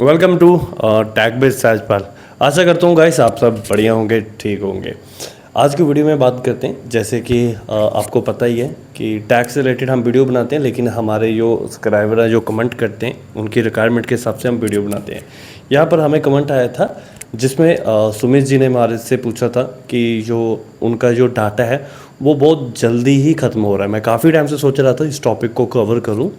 Welcome to tag based Sajpal. आशा करता हूँ गाइस आप सब बढ़िया होंगे, ठीक होंगे। आज की वीडियो में बात करते हैं, जैसे कि आपको पता ही है कि टैग से रिलेटेड हम वीडियो बनाते हैं, लेकिन हमारे जो सब्सक्राइबर हैं जो कमेंट करते हैं उनकी रिक्वायरमेंट के हिसाब से हम वीडियो बनाते हैं। यहाँ पर हमें कमेंट आया था जिसमें सुमित जी ने हमारे से पूछा था कि जो उनका जो डाटा है वो बहुत जल्दी ही ख़त्म हो रहा है। मैं काफ़ी टाइम से सोच रहा था इस टॉपिक को कवर करूँ,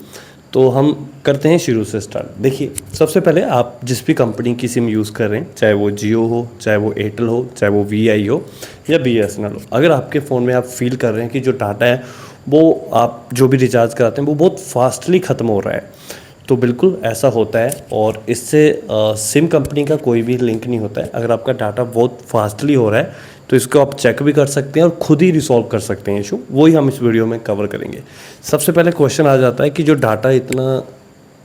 तो हम करते हैं शुरू से स्टार्ट। देखिए, सबसे पहले आप जिस भी कंपनी की सिम यूज़ कर रहे हैं, चाहे वो जियो हो, चाहे वो एयरटेल हो, चाहे वो वीआई हो या बीएसएनएल हो, अगर आपके फ़ोन में आप फील कर रहे हैं कि जो डाटा है वो आप जो भी रिचार्ज कराते हैं वो बहुत फास्टली ख़त्म हो रहा है, तो बिल्कुल ऐसा होता है। और इससे सिम कंपनी का कोई भी लिंक नहीं होता है। अगर आपका डाटा बहुत फास्टली हो रहा है तो इसको आप चेक भी कर सकते हैं और ख़ुद ही रिसॉल्व कर सकते हैं इशू। वही हम इस वीडियो में कवर करेंगे। सबसे पहले क्वेश्चन आ जाता है कि जो डाटा इतना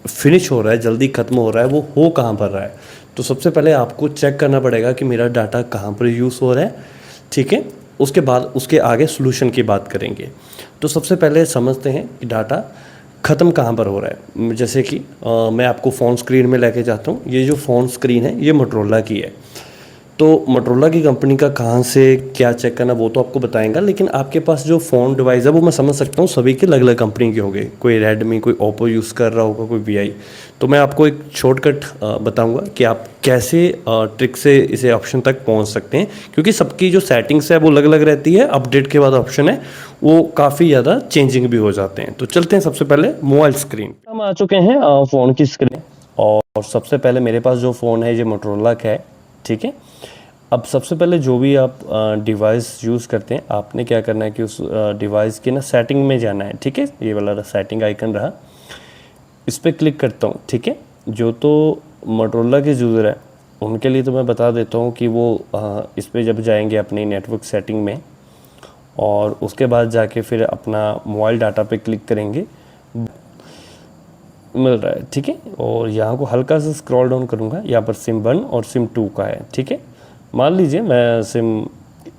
फिनिश हो रहा है, जल्दी ख़त्म हो रहा है, वो हो कहाँ पर रहा है। तो सबसे पहले आपको चेक करना पड़ेगा कि मेरा डाटा कहाँ पर यूज़ हो रहा है, ठीक है। उसके बाद उसके आगे सोल्यूशन की बात करेंगे। तो सबसे पहले समझते हैं कि डाटा ख़त्म कहाँ पर हो रहा है। जैसे कि मैं आपको फ़ोन स्क्रीन में लेके जाता हूँ। ये जो फ़ोन स्क्रीन है ये मोटरोला की है। तो मोटरोला की कंपनी का कहाँ से क्या चेक करना वो तो आपको बताएंगा, लेकिन आपके पास जो फ़ोन डिवाइस है वो मैं समझ सकता हूँ सभी के अलग अलग कंपनी के होंगे। कोई रेडमी, कोई ओप्पो यूज़ कर रहा होगा, कोई वीआई। तो मैं आपको एक शॉर्टकट बताऊंगा कि आप कैसे ट्रिक से इसे ऑप्शन तक पहुंच सकते हैं, क्योंकि सबकी जो सेटिंग्स है वो अलग अलग रहती है। अपडेट के बाद ऑप्शन है वो काफ़ी ज़्यादा चेंजिंग भी हो जाते हैं। तो चलते हैं सबसे पहले मोबाइल स्क्रीन। हम आ चुके हैं फ़ोन की स्क्रीन, और सबसे पहले मेरे पास जो फ़ोन है ये मोटरोला का है, ठीक है। अब सबसे पहले जो भी आप डिवाइस यूज़ करते हैं, आपने क्या करना है कि उस डिवाइस की ना सेटिंग में जाना है, ठीक है। ये वाला सेटिंग आइकन रहा, इस पर क्लिक करता हूँ, ठीक है। जो तो मोटरोला के यूज़र है उनके लिए तो मैं बता देता हूँ कि वो इस पर जब जाएंगे अपनी नेटवर्क सेटिंग में, और उसके बाद जाके फिर अपना मोबाइल डाटा पे क्लिक करेंगे, मिल रहा है, ठीक है। और यहाँ को हल्का सा स्क्रॉल डाउन करूँगा, यहाँ पर सिम 1 और सिम 2 का है, ठीक है। मान लीजिए मैं सिम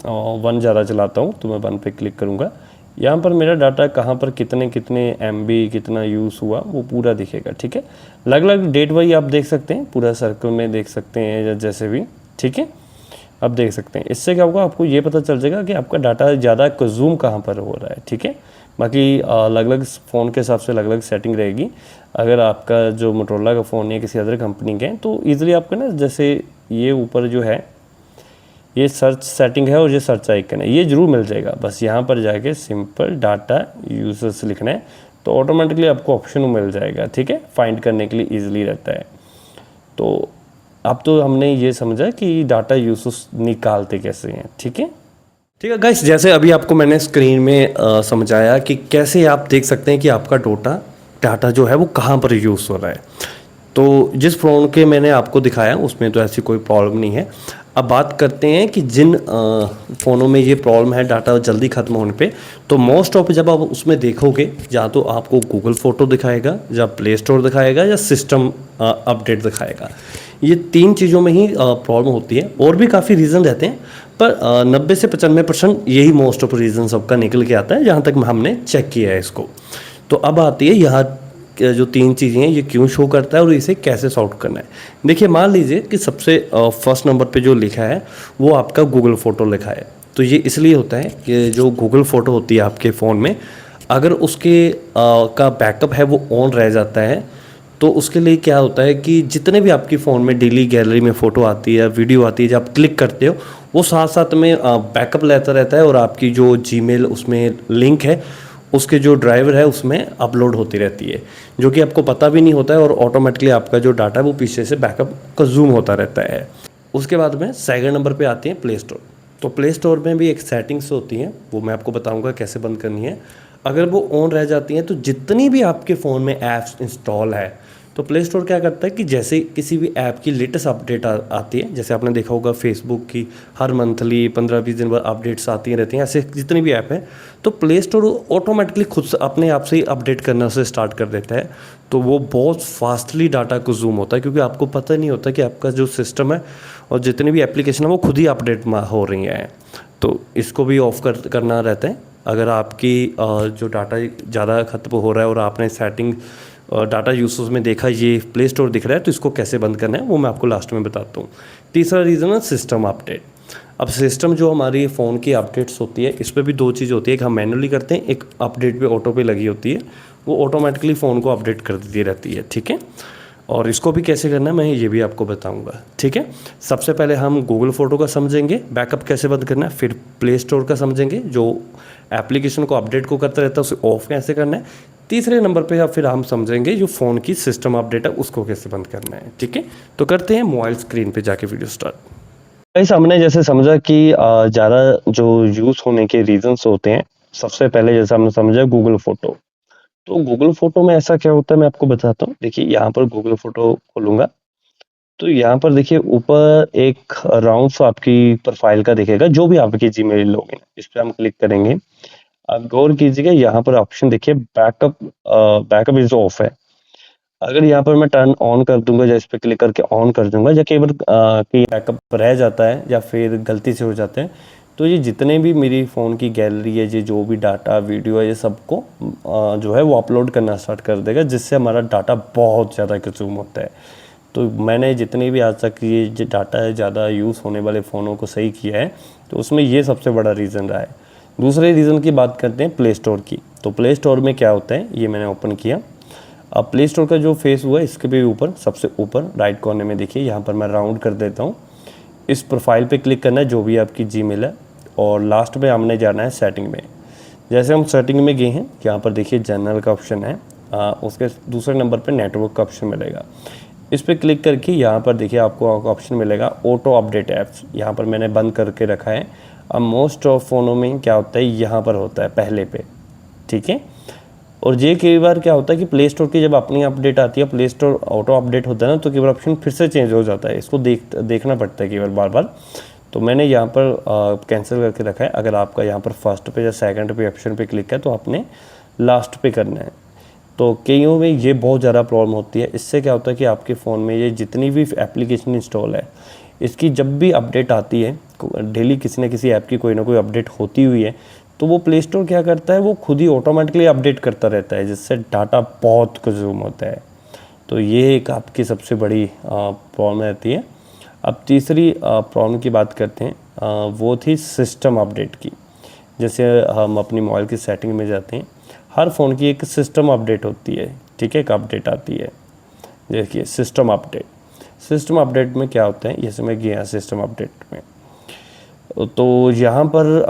1 ज़्यादा चलाता हूँ तो मैं 1 पे क्लिक करूँगा। यहाँ पर मेरा डाटा कहाँ पर कितने कितने MB कितना यूज़ हुआ वो पूरा दिखेगा, ठीक है। अलग अलग डेट वाइज आप देख सकते हैं, पूरा सर्कल में देख सकते हैं या जैसे भी, ठीक है। अब देख सकते हैं, इससे क्या होगा आपको ये पता चल जाएगा कि आपका डाटा ज़्यादा कंज्यूम कहाँ पर हो रहा है, ठीक है। बाकी अलग अलग फ़ोन के हिसाब से अलग अलग सेटिंग रहेगी। अगर आपका जो मोटरोला का फ़ोन है किसी अदर कंपनी के हैं तो ईज़िली आपका ना, जैसे ये ऊपर जो है ये सर्च सेटिंग है और ये सर्च आइकन है, ये जरूर मिल जाएगा। बस यहाँ पर जाके सिंपल डाटा यूजर्स लिखना है तो ऑटोमेटिकली आपको ऑप्शन मिल जाएगा, ठीक है। फाइंड करने के लिए ईजिली रहता है। तो अब तो हमने ये समझा कि डाटा यूजर्स निकालते कैसे हैं, ठीक है। ठीक है गाइस, जैसे अभी आपको मैंने स्क्रीन में समझाया कि कैसे आप देख सकते हैं कि आपका डाटा जो है वो कहाँ पर यूज़ हो रहा है। तो जिस फ़ोन के मैंने आपको दिखाया उसमें तो ऐसी कोई प्रॉब्लम नहीं है। अब बात करते हैं कि जिन फ़ोनों में ये प्रॉब्लम है डाटा जल्दी ख़त्म होने पे, तो मोस्ट ऑफ जब आप उसमें देखोगे या तो आपको गूगल फ़ोटो दिखाएगा, या प्ले स्टोर दिखाएगा, या सिस्टम अपडेट दिखाएगा। ये 3 चीज़ों में ही प्रॉब्लम होती है। और भी काफ़ी रीज़न रहते हैं, पर 90 से 95% यही मोस्ट ऑफ रीज़न सबका निकल के आता है, जहाँ तक हमने चेक किया है इसको। तो अब आती है यहाँ जो 3 चीज़ें हैं ये क्यों शो करता है और इसे कैसे सॉल्व करना है। देखिए, मान लीजिए कि सबसे फर्स्ट नंबर पे जो लिखा है वो आपका गूगल फ़ोटो लिखा है। तो ये इसलिए होता है कि जो गूगल फ़ोटो होती है आपके फ़ोन में, अगर उसके का बैकअप है वो ऑन रह जाता है, तो उसके लिए क्या होता है कि जितने भी आपकी फ़ोन में डेली गैलरी में फ़ोटो आती है, वीडियो आती है, जब आप क्लिक करते हो वो साथ साथ में बैकअप लेता रहता है, और आपकी जो जीमेल उसमें लिंक है उसके जो ड्राइवर है उसमें अपलोड होती रहती है, जो कि आपको पता भी नहीं होता है, और ऑटोमेटिकली आपका जो डाटा है वो पीछे से बैकअप कंज्यूम होता रहता है। उसके बाद में सेकंड नंबर पे आती है प्ले स्टोर। तो प्ले स्टोर में भी एक सेटिंग्स होती हैं, वो मैं आपको बताऊंगा कैसे बंद करनी है। अगर वो ऑन रह जाती हैं तो जितनी भी आपके फ़ोन में ऐप्स इंस्टॉल है, तो प्ले स्टोर क्या करता है कि जैसे किसी भी ऐप की लेटेस्ट अपडेट आती है, जैसे आपने देखा होगा फेसबुक की हर मंथली 15-20 दिन बाद अपडेट्स आती रहती हैं, ऐसे जितनी भी ऐप हैं, तो प्ले स्टोर ऑटोमेटिकली खुद से अपने आप से ही अपडेट करना से स्टार्ट कर देता है। तो वो बहुत फास्टली डाटा कंज्यूम होता है, क्योंकि आपको पता नहीं होता कि आपका जो सिस्टम है और जितनी भी एप्लीकेशन है वो खुद ही अपडेट हो रही हैं। तो इसको भी ऑफ करना रहता है। अगर आपकी जो डाटा ज़्यादा ख़त्म हो रहा है और आपने सेटिंग डाटा यूसेज में देखा ये प्ले स्टोर दिख रहा है, तो इसको कैसे बंद करना है वो मैं आपको लास्ट में बताता हूँ। तीसरा रीज़न है सिस्टम अपडेट। अब सिस्टम जो हमारी फ़ोन की अपडेट्स होती है, इस पर भी दो चीज़ होती है, एक हम मैनुअली करते हैं, एक अपडेट पे ऑटो पे लगी होती है, वो ऑटोमेटिकली फ़ोन को अपडेट कर देती रहती है, ठीक है। और इसको भी कैसे करना है मैं ये भी आपको बताऊंगा, ठीक है। सबसे पहले हम गूगल फ़ोटो का समझेंगे, बैकअप कैसे बंद करना है, फिर प्ले स्टोर का समझेंगे, जो एप्लीकेशन को अपडेट को करता रहता है उसे ऑफ कैसे करना है। तीसरे नंबर पे फिर हम समझेंगे जो फ़ोन की सिस्टम अपडेट है उसको कैसे बंद करना है, ठीक है। तो करते हैं मोबाइल स्क्रीन पे जाके वीडियो स्टार्ट। गाइस हमने जैसे समझा कि ज़्यादा जो यूज़ होने के रीजंस होते हैं, सबसे पहले जैसे हमने समझा गूगल फ़ोटो। तो गूगल फ़ोटो में ऐसा क्या होता है मैं आपको बताता हूँ। देखिए यहाँ पर गूगल फ़ोटो खोलूँगा, तो यहाँ पर देखिए ऊपर एक राउंड सा आपकी प्रोफाइल का दिखेगा, जो भी आपकी जीमेल लॉगिन है, इस पे हम क्लिक करेंगे। आप गौर कीजिएगा यहाँ पर ऑप्शन देखिए बैकअप, बैकअप इज़ ऑफ है। अगर यहाँ पर मैं टर्न ऑन कर दूंगा या इस पे क्लिक करके ऑन कर दूंगा, या केवल कि बैकअप रह जाता है या फिर गलती से हो जाते हैं, तो ये जितने भी मेरी फ़ोन की गैलरी है, ये जो भी डाटा वीडियो है, ये सबको जो है वो अपलोड करना स्टार्ट कर देगा, जिससे हमारा डाटा बहुत ज़्यादा कंज्यूम होता है। तो मैंने जितने भी आज तक ये जो डाटा है ज़्यादा यूज़ होने वाले फ़ोनों को सही किया है, तो उसमें ये सबसे बड़ा रीज़न रहा है। दूसरे रीज़न की बात करते हैं प्ले स्टोर की। तो प्ले स्टोर में क्या होता है, ये मैंने ओपन किया। अब प्ले स्टोर का जो फेस हुआ है इसके भी ऊपर सबसे ऊपर राइट कॉर्नर में देखिए, यहाँ पर मैं राउंड कर देता हूँ। इस प्रोफाइल पे क्लिक करना है जो भी आपकी जीमेल है, और लास्ट में हमने जाना है सेटिंग में। जैसे हम सेटिंग में गए हैं, यहाँ पर देखिए जनरल का ऑप्शन है, उसके दूसरे नंबर पे नेटवर्क का ऑप्शन मिलेगा। इस पर क्लिक करके यहाँ पर देखिए आपको ऑप्शन मिलेगा ऑटो अपडेट ऐप्स, यहाँ पर मैंने बंद करके रखा है। अब मोस्ट ऑफ फ़ोनों में क्या होता है, यहाँ पर होता है पहले पे, ठीक है। और ये कई बार क्या होता है कि प्ले स्टोर की जब अपनी अपडेट आती है, प्ले स्टोर ऑटो अपडेट होता है ना, तो कई बार ऑप्शन फिर से चेंज हो जाता है, इसको देखना पड़ता है कई बार बार। तो मैंने यहाँ पर कैंसिल करके रखा है। अगर आपका यहाँ पर फर्स्ट पे या सेकंड पे ऑप्शन पे क्लिक है तो आपने लास्ट पे करना है। तो कईयों में ये बहुत ज़्यादा प्रॉब्लम होती है। इससे क्या होता है कि आपके फ़ोन में ये जितनी भी एप्लीकेशन इंस्टॉल है, इसकी जब भी अपडेट आती है, डेली किसी न किसी ऐप की कोई ना कोई अपडेट होती हुई है, तो वो प्ले स्टोर क्या करता है, वो खुद ही ऑटोमेटिकली अपडेट करता रहता है, जिससे डाटा बहुत कंज्यूम होता है। तो ये एक आपकी सबसे बड़ी प्रॉब्लम रहती है। अब तीसरी प्रॉब्लम की बात करते हैं, वो थी सिस्टम अपडेट की। जैसे हम अपनी मोबाइल की सेटिंग में जाते हैं, हर फ़ोन की एक सिस्टम अपडेट होती है, ठीक है, एक अपडेट आती है। देखिए सिस्टम अपडेट में क्या होता है, जैसे मैं गया सिस्टम अपडेट में, तो यहाँ पर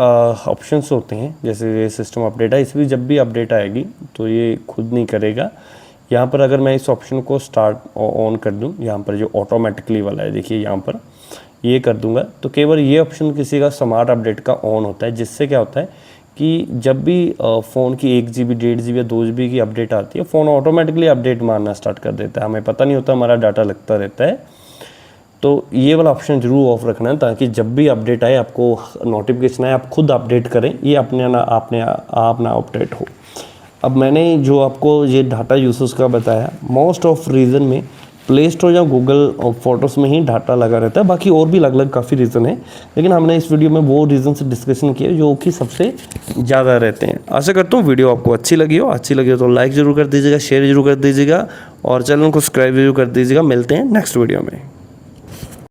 ऑप्शंस होते हैं। जैसे सिस्टम अपडेट है, इसमें जब भी अपडेट आएगी तो ये खुद नहीं करेगा। यहाँ पर अगर मैं इस ऑप्शन को स्टार्ट ऑन कर दूँ, यहाँ पर जो ऑटोमेटिकली वाला है देखिए, यहाँ पर ये कर दूंगा, तो केवल ये ऑप्शन किसी का स्मार्ट अपडेट का ऑन होता है, जिससे क्या होता है कि जब भी फ़ोन की 1 GB 1.5 GB या 2 GB की अपडेट आती है, फ़ोन ऑटोमेटिकली अपडेट मारना स्टार्ट कर देता है, हमें पता नहीं होता, हमारा डाटा लगता रहता है। तो ये वाला ऑप्शन ज़रूर ऑफ रखना है, ताकि जब भी अपडेट आए, आपको नोटिफिकेशन आए, आप खुद अपडेट करें, ये अपने आप ना अपडेट हो। अब मैंने जो आपको ये डाटा यूसेज का बताया, मोस्ट ऑफ रीज़न में प्ले स्टोर या गूगल फ़ोटोज़ में ही डाटा लगा रहता है। बाकी और भी अलग अलग काफ़ी रीज़न है, लेकिन हमने इस वीडियो में वो रीज़न से डिस्कशन किया जो कि सबसे ज़्यादा रहते हैं। आशा करता हूँ वीडियो आपको अच्छी लगी हो तो लाइक ज़रूर कर दीजिएगा, शेयर ज़रूर कर दीजिएगा, और चैनल को सब्सक्राइब ज़रूर कर दीजिएगा। मिलते हैं नेक्स्ट वीडियो में।